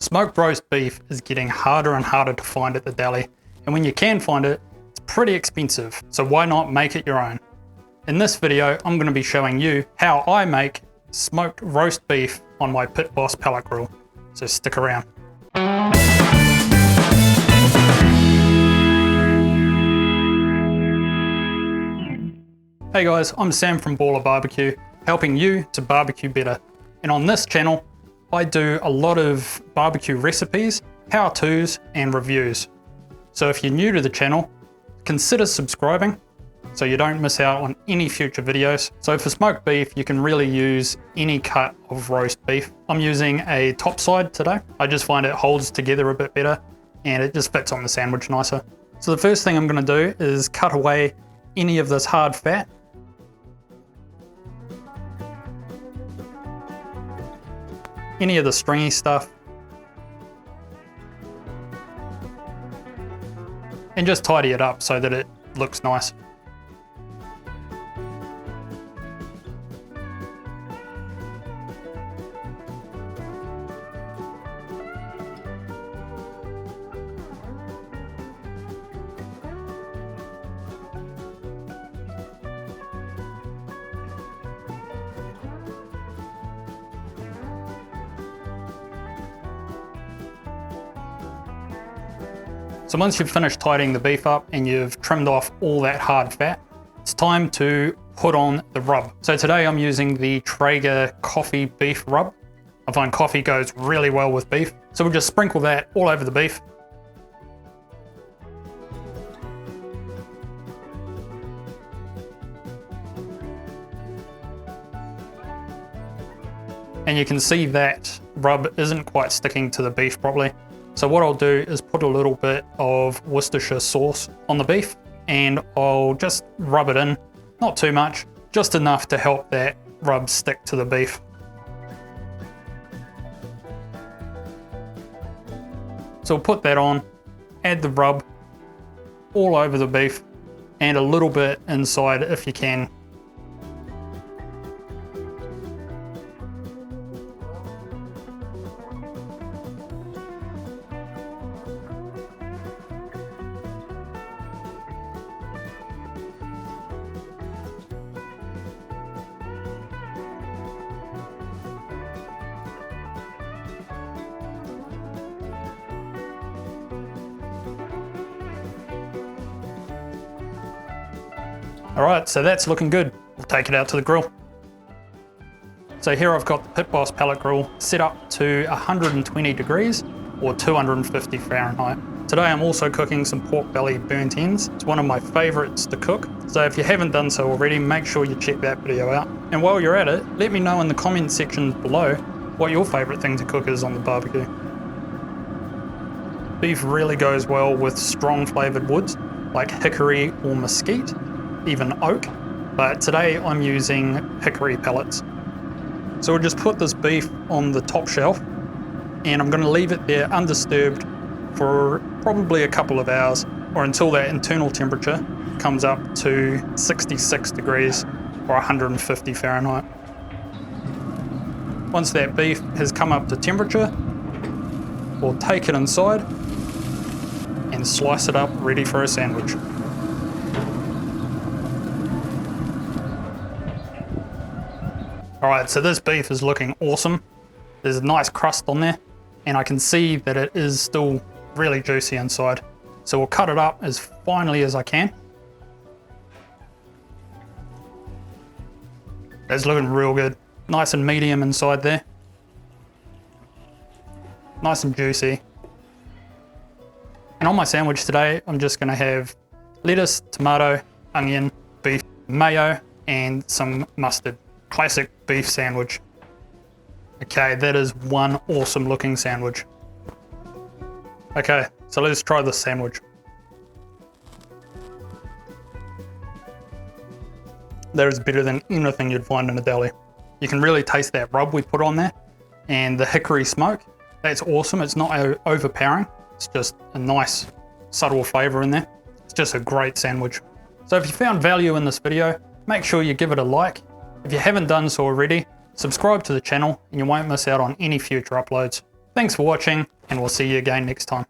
Smoked roast beef is getting harder and harder to find at the deli, and when you can find it, it's pretty expensive, so why not make it your own? In this video, I'm going to be showing you how I make smoked roast beef on my Pit Boss Pellet Grill, so stick around. Hey guys, I'm Sam from Baller Barbecue, helping you to barbecue better. And on this channel, I do a lot of barbecue recipes, how-tos, and reviews. So if you're new to the channel, consider subscribing so you don't miss out on any future videos. So for smoked beef, you can really use any cut of roast beef. I'm using a top side today. I just find it holds together a bit better and it just fits on the sandwich nicer. So the first thing I'm going to do is cut away any of this hard fat. Any of the stringy stuff. And just tidy it up so that it looks nice. So once you've finished tidying the beef up and you've trimmed off all that hard fat, it's time to put on the rub. So today I'm using the Traeger coffee beef rub. I find coffee goes really well with beef. So we'll just sprinkle that all over the beef. And you can see that rub isn't quite sticking to the beef properly. So what I'll do is put a little bit of Worcestershire sauce on the beef and I'll just rub it in, not too much, just enough to help that rub stick to the beef. So we'll put that on, add the rub all over the beef and a little bit inside if you can. Alright, so that's looking good. We'll take it out to the grill. So here I've got the Pit Boss Pellet Grill set up to 120 degrees or 250 Fahrenheit. Today I'm also cooking some pork belly burnt ends. It's one of my favorites to cook. So if you haven't done so already, make sure you check that video out. And while you're at it, let me know in the comment section below what your favorite thing to cook is on the barbecue. Beef really goes well with strong flavored woods like hickory or mesquite, even oak, but today I'm using hickory pellets. So we'll just put this beef on the top shelf and I'm going to leave it there undisturbed for probably a couple of hours or until that internal temperature comes up to 66 degrees or 150 Fahrenheit. Once that beef has come up to temperature, we'll take it inside and slice it up ready for a sandwich. Alright, so this beef is looking awesome. There's a nice crust on there, and I can see that it is still really juicy inside. So we'll cut it up as finely as I can. It's looking real good. Nice and medium inside there. Nice and juicy. And on my sandwich today, I'm just going to have lettuce, tomato, onion, beef, mayo, and some mustard. Classic beef sandwich. Okay, that is one awesome looking sandwich. Okay, so let's try this sandwich. That is better than anything you'd find in a deli. You can really taste that rub we put on there and the hickory smoke. That's awesome. It's not overpowering. It's just a nice subtle flavor in there. It's just a great sandwich. So if you found value in this video, make sure you give it a like. If you haven't done so already, subscribe to the channel and you won't miss out on any future uploads. Thanks for watching, and we'll see you again next time.